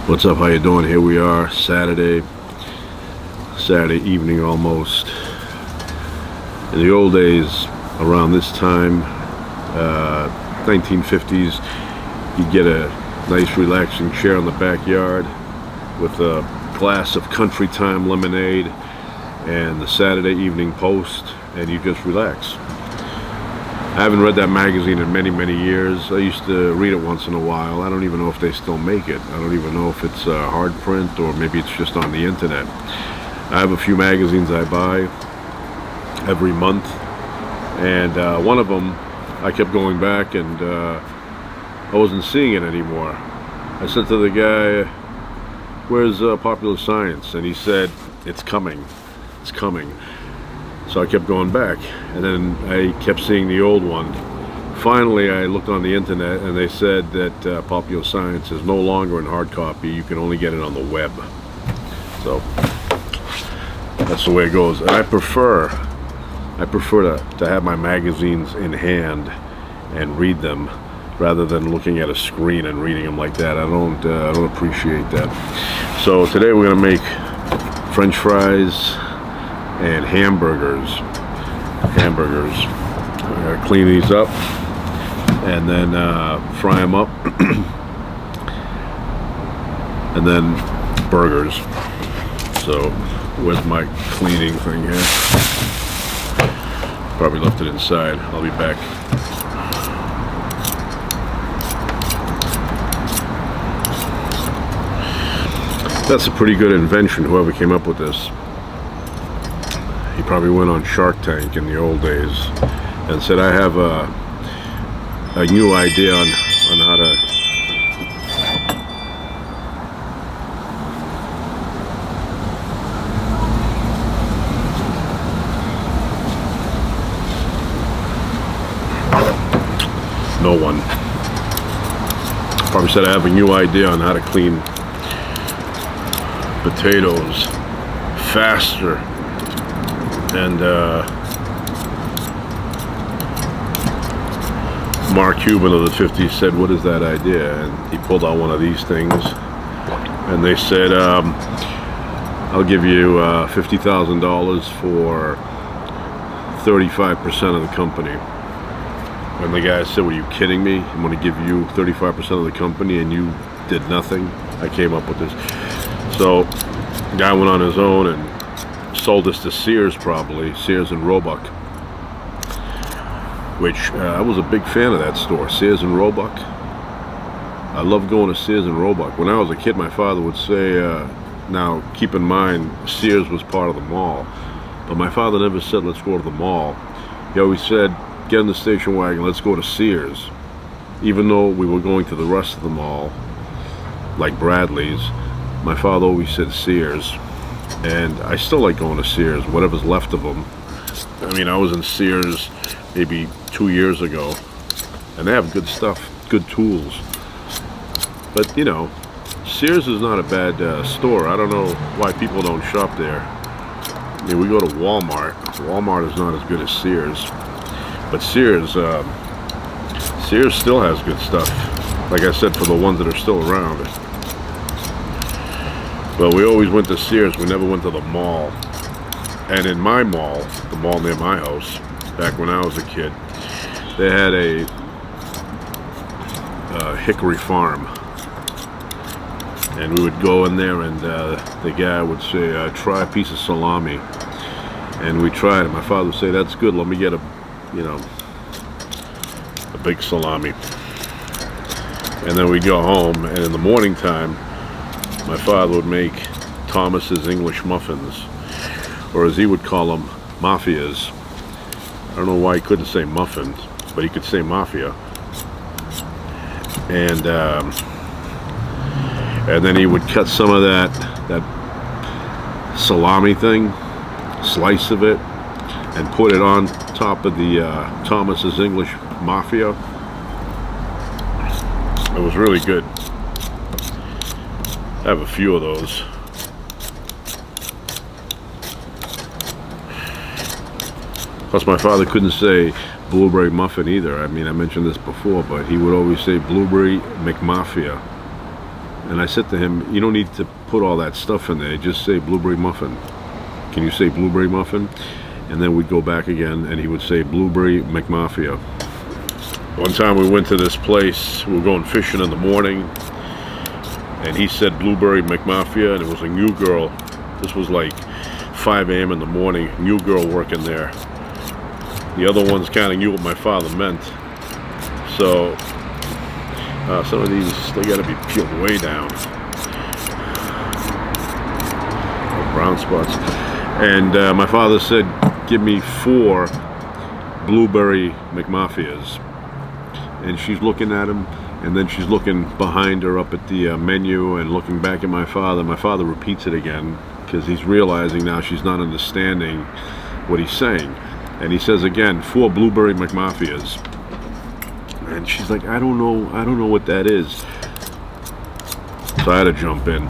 What's up? How you doing? Here we are, Saturday evening almost. In the old days, around this time, 1950s, you'd get a nice relaxing chair in the backyard with a glass of Country Time lemonade and the Saturday Evening Post, and you just relax. I haven't read that magazine in many years. I used to read it once in a while. I don't even know if they still make it. I don't even know if it's hard print or maybe it's just on the internet. I have a few magazines I buy every month, and one of them I kept going back and I wasn't seeing it anymore. I said to the guy, "Where's Popular Science?" And he said, "It's coming, it's coming." So I kept going back, and then I kept seeing the old one. Finally, I looked on the internet, and they said that Popular Science is no longer in hard copy. You can only get it on the web. So that's the way it goes. And I prefer to have my magazines in hand and read them rather than looking at a screen and reading them like that. I don't appreciate that. So today we're gonna make French fries and hamburgers. I'm gonna clean these up and then fry them up, and then burgers. So where's my cleaning thing here? Probably left it inside. I'll be back. That's a pretty good invention, whoever came up with this. He probably went on Shark Tank in the old days and said, "I have a new idea on how to..." No one. Probably said, "I have a new idea on how to clean potatoes faster." And Mark Cuban of the 50s said, "What is that idea?" And he pulled out one of these things, and they said, "I'll give you $50,000 for 35% of the company." And the guy said, "Were you kidding me? I'm going to give you 35% of the company and you did nothing?" I came up with this. So the guy went on his own and sold this to Sears, probably Sears and Roebuck, which I was a big fan of that store, Sears and Roebuck. I love going to Sears and Roebuck. When I was a kid, my father would say, now keep in mind Sears was part of the mall, but my father never said let's go to the mall. He always said, "Get in the station wagon, let's go to Sears." Even though we were going to the rest of the mall, like Bradley's, my father always said Sears. And I still like going to Sears, whatever's left of them. I mean, I was in Sears maybe 2 years ago, and they have good stuff, good tools. But, you know, Sears is not a bad store. I don't know why people don't shop there. I mean, we go to Walmart. Walmart is not as good as Sears. But Sears still has good stuff. Like I said, for the ones that are still around. But we always went to Sears. We never went to the mall. And in my mall, the mall near my house, back when I was a kid, they had a Hickory Farm. And we would go in there, and the guy would say, "Try a piece of salami." And we tried it. My father would say, "That's good. Let me get a big salami." And then we'd go home, and in the morning time, my father would make Thomas's English muffins, or as he would call them, mafias. I don't know why he couldn't say muffins, but he could say mafia. And then he would cut some of that salami thing, slice of it, and put it on top of the Thomas's English Mafia. It was really good. I have a few of those. Plus, my father couldn't say blueberry muffin either. I mean, I mentioned this before, but he would always say blueberry McMafia. And I said to him, you don't need to put all that stuff in there. Just say blueberry muffin. Can you say blueberry muffin? And then we'd go back again, and he would say blueberry McMafia. One time we went to this place. We were going fishing in the morning, and he said blueberry McMafia, and it was a new girl. This was like 5 a.m. in the morning. New girl working there. The other ones kind of knew what my father meant. So some of these, they got to be peeled way down. Brown spots. And my father said, give me 4 blueberry McMafias. And she's looking at him, and then she's looking behind her up at the menu and looking back at my father. My father repeats it again because he's realizing now she's not understanding what he's saying. And he says again, 4 blueberry McMafias. And she's like, I don't know what that is. So I had to jump in.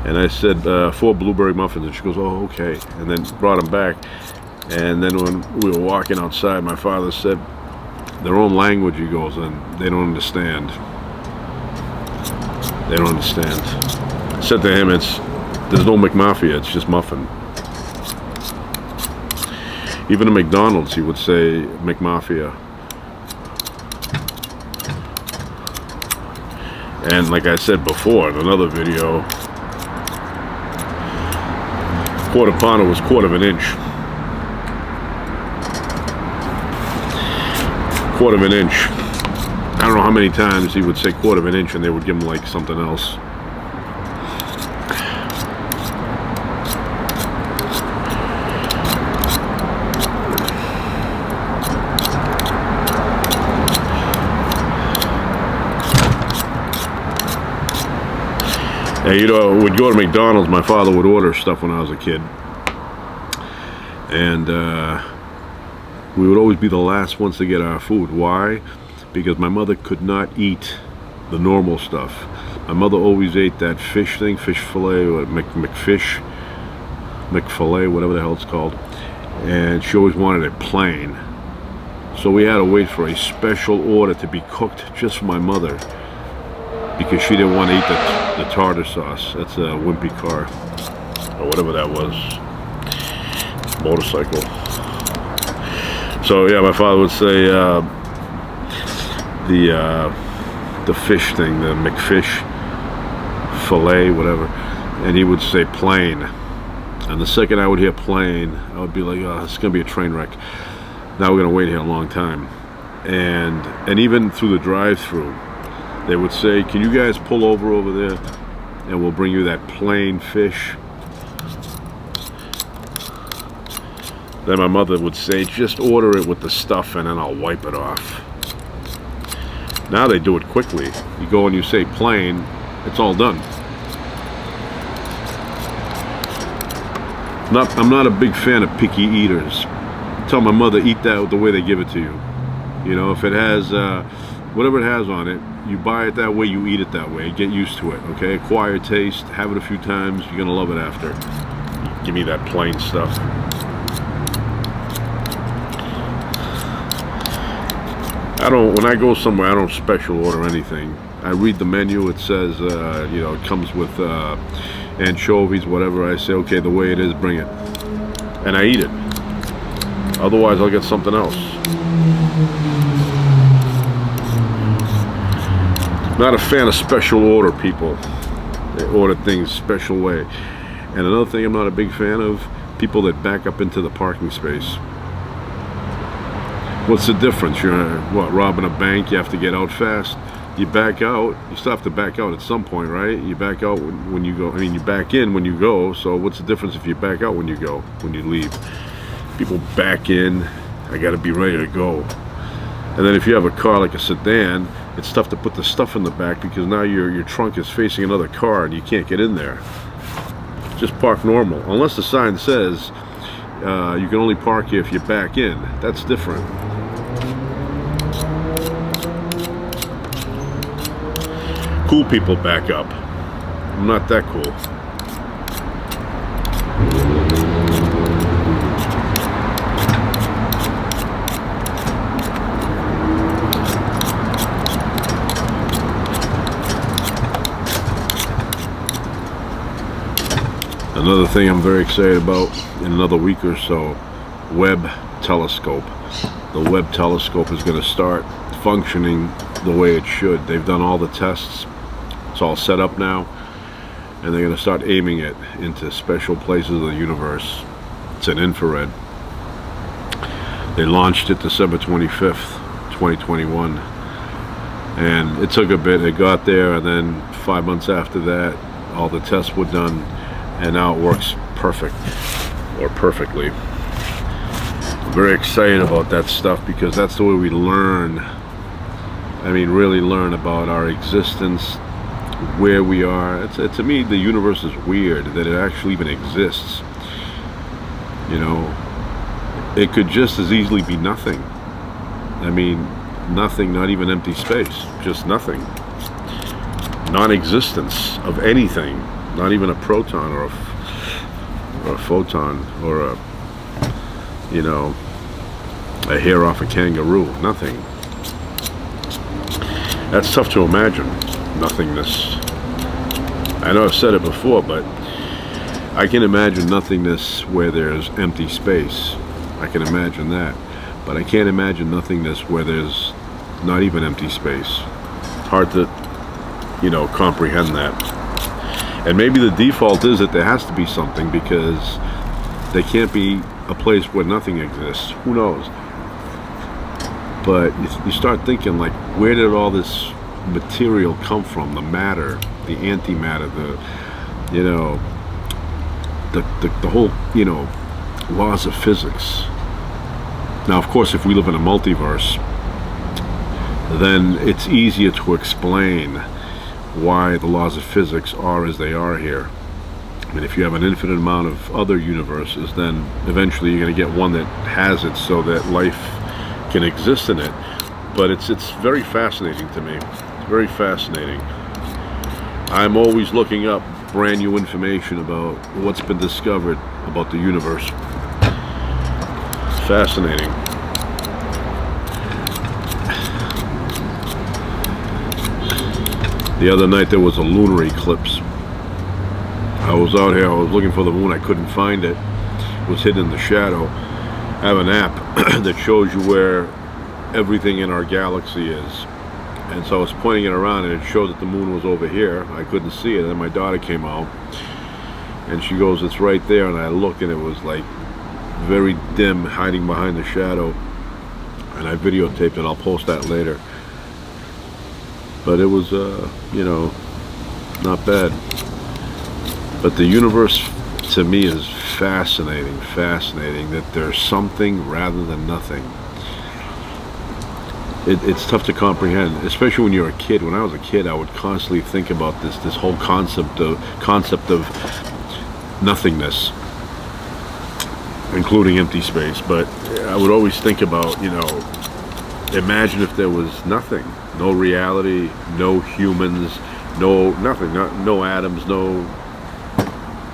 And I said, 4 blueberry muffins. And she goes, oh, okay. And then brought them back. And then when we were walking outside, my father said, their own language, he goes, and they don't understand. They don't understand. I said to him, there's no McMafia, it's just muffin. Even at McDonald's, he would say McMafia. And like I said before in another video, quarter pounder was 1/4 inch. 1/4 inch. I don't know how many times he would say 1/4 inch and they would give him like something else. And you know, we'd go to McDonald's. My father would order stuff when I was a kid, and we would always be the last ones to get our food. Why? Because my mother could not eat the normal stuff. My mother always ate that fish thing, fish fillet, or McFish, McFillet, whatever the hell it's called, and she always wanted it plain. So we had to wait for a special order to be cooked just for my mother, because she didn't want to eat the tartar sauce. That's a wimpy car, or whatever that was, motorcycle. So yeah, my father would say the fish thing, the McFish fillet, whatever, and he would say plain. And the second I would hear plain, I would be like, oh, it's gonna be a train wreck. Now we're gonna wait here a long time. And even through the drive-through, they would say, can you guys pull over there and we'll bring you that plain fish. Then my mother would say, just order it with the stuff and then I'll wipe it off. Now they do it quickly. You go and you say plain, it's all done. I'm not a big fan of picky eaters. Tell my mother, eat that the way they give it to you. You know, if it has whatever it has on it, you buy it that way, you eat it that way. Get used to it, okay? Acquire taste, have it a few times, you're gonna love it after. Give me that plain stuff. When I go somewhere, I don't special order anything. I read the menu, it says, you know, it comes with anchovies, whatever. I say, okay, the way it is, bring it. And I eat it. Otherwise, I'll get something else. Not a fan of special order people. They order things special way. And another thing I'm not a big fan of, people that back up into the parking space. What's the difference? You're robbing a bank, you have to get out fast. You back out, you still have to back out at some point, right? You back out when you go, I mean, you back in when you go, so what's the difference if you back out when you go, when you leave? People back in, I gotta be ready to go. And then if you have a car like a sedan, it's tough to put the stuff in the back because now your trunk is facing another car and you can't get in there. Just park normal. Unless the sign says you can only park here if you back in. That's different. Cool people back up. I'm not that cool. Another thing I'm very excited about in another week or so, Webb telescope. The Webb telescope is going to start functioning the way it should. They've done all the tests. It's all set up now, and they're going to start aiming it into special places of the universe. It's an infrared. They launched it December 25th, 2021, and it took a bit. It got there, and then 5 months after that, all the tests were done, and now it works perfectly. I'm very excited about that stuff because that's the way we learn. I mean, really learn about our existence, where we are. To me, the universe is weird that it actually even exists. You know, it could just as easily be nothing. I mean, nothing, not even empty space, just nothing. Non-existence of anything, not even a proton or a photon or a, you know, a hair off a kangaroo. Nothing. That's tough to imagine, nothingness. I know I've said it before, but I can imagine nothingness where there's empty space. I can imagine that. But I can't imagine nothingness where there's not even empty space. Hard to, you know, comprehend that. And maybe the default is that there has to be something, because there can't be a place where nothing exists. Who knows? But you start thinking, like, where did all this material come from? The matter, the antimatter, the, you know, the whole, you know, laws of physics. Now, of course, if we live in a multiverse, then it's easier to explain why the laws of physics are as they are here. I mean, if you have an infinite amount of other universes, then eventually you're going to get one that has it so that life can exist in it. But it's very fascinating to me. Very fascinating. I'm always looking up brand new information about what's been discovered about the universe. Fascinating. The other night there was a lunar eclipse. I was out here, I was looking for the moon, I couldn't find it. It was hidden in the shadow. I have an app that shows you where everything in our galaxy is. And so I was pointing it around, and it showed that the moon was over here. I couldn't see it, and then my daughter came out, and she goes, "It's right there." And I looked, and it was like very dim, hiding behind the shadow. And I videotaped it. I'll post that later. But it was, you know, not bad. But the universe, to me, is fascinating, that there's something rather than nothing. It's tough to comprehend, especially when you're a kid. When I was a kid, I would constantly think about this whole concept of nothingness, including empty space. But I would always think about, you know, imagine if there was nothing, no reality, no humans, no nothing, no atoms, no,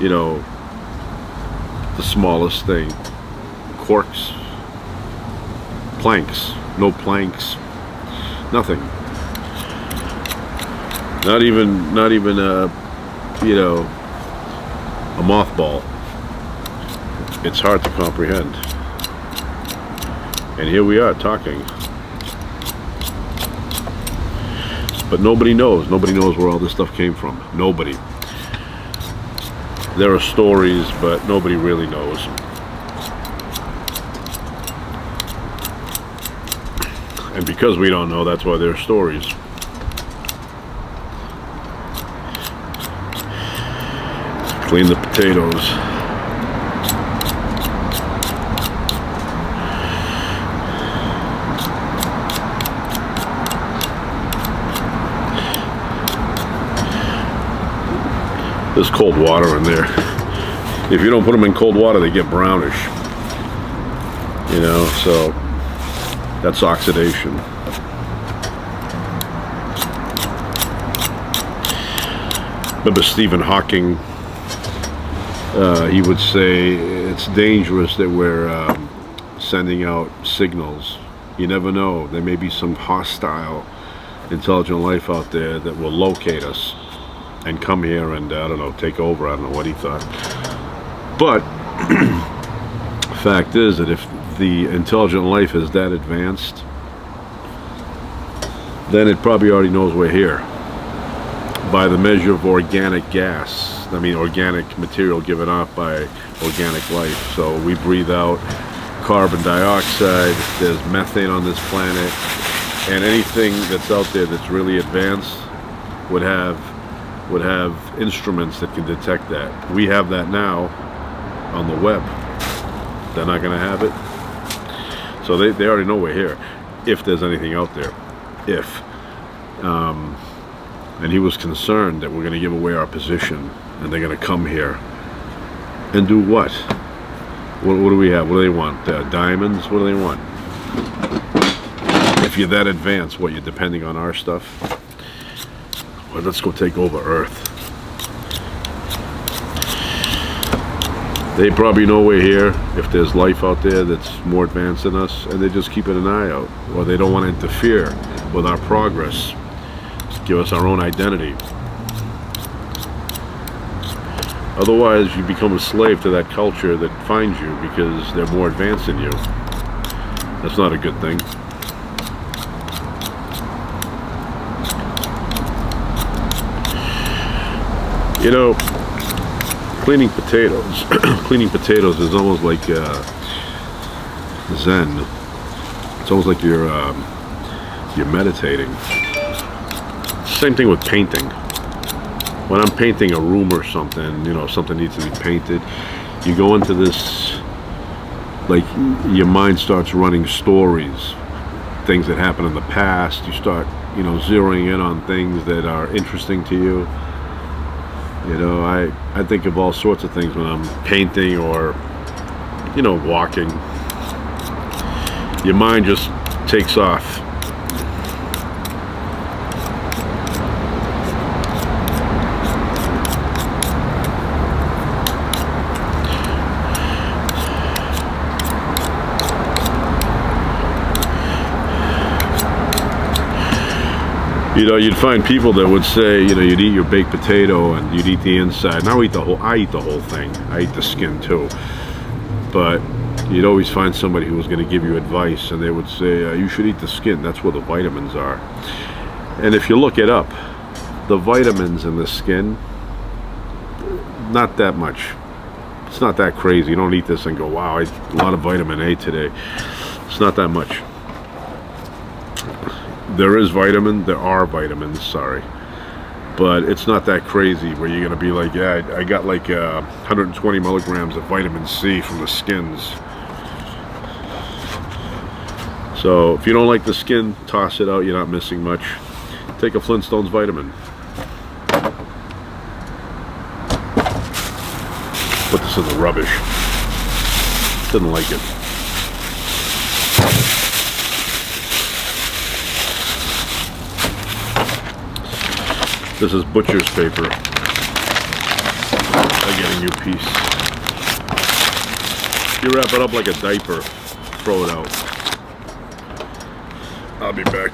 you know, the smallest thing, quarks, planks, no planks, nothing. Not even a, you know, a mothball. It's hard to comprehend. And here we are talking. But nobody knows. Nobody knows where all this stuff came from. Nobody. There are stories, but nobody really knows. And because we don't know, that's why there are stories. Clean the potatoes. There's cold water in there. If you don't put them in cold water, they get brownish. You know, so that's oxidation. Remember Stephen Hawking? He would say it's dangerous that we're sending out signals. You never know. There may be some hostile, intelligent life out there that will locate us and come here and, I don't know, take over. I don't know what he thought. But fact is that if the intelligent life is that advanced, then it probably already knows we're here by the measure of organic gas. I mean, organic material given off by organic life. So we breathe out carbon dioxide, there's methane on this planet, and anything that's out there that's really advanced would have instruments that can detect that. We have that now on the web. They're not going to have it. So they already know we're here, if there's anything out there. If. And he was concerned that we're going to give away our position, and they're going to come here and do what? What do we have? What do they want? Diamonds? What do they want? If you're that advanced, what, you're depending on our stuff? Well, let's go take over Earth. They probably know we're here, if there's life out there that's more advanced than us, and they're just keeping an eye out. Or they don't want to interfere with our progress, just give us our own identity. Otherwise, you become a slave to that culture that finds you because they're more advanced than you. That's not a good thing. You know, cleaning potatoes is almost like Zen. It's almost like you're meditating. Same thing with painting. When I'm painting a room or something, you know, something needs to be painted, you go into this, like, your mind starts running stories, things that happened in the past. You start, you know, zeroing in on things that are interesting to you. You know, I think of all sorts of things when I'm painting or, you know, walking. Your mind just takes off. You know, you'd find people that would say, you know, you'd eat your baked potato and you'd eat the inside. And I eat the whole thing. I eat the skin too. But you'd always find somebody who was going to give you advice, and they would say, you should eat the skin. That's where the vitamins are. And if you look it up, the vitamins in the skin, not that much. It's not that crazy. You don't eat this and go, wow, I ate a lot of vitamin A today. It's not that much. There are vitamins, sorry, but it's not that crazy where you're gonna be like, yeah, I got like 120 milligrams of vitamin C from the skins. So if you don't like the skin, toss it out. You're not missing much. Take a Flintstones vitamin. Put this in the rubbish. Didn't like it. This is butcher's paper. I get a new piece. You wrap it up like a diaper, throw it out. I'll be back.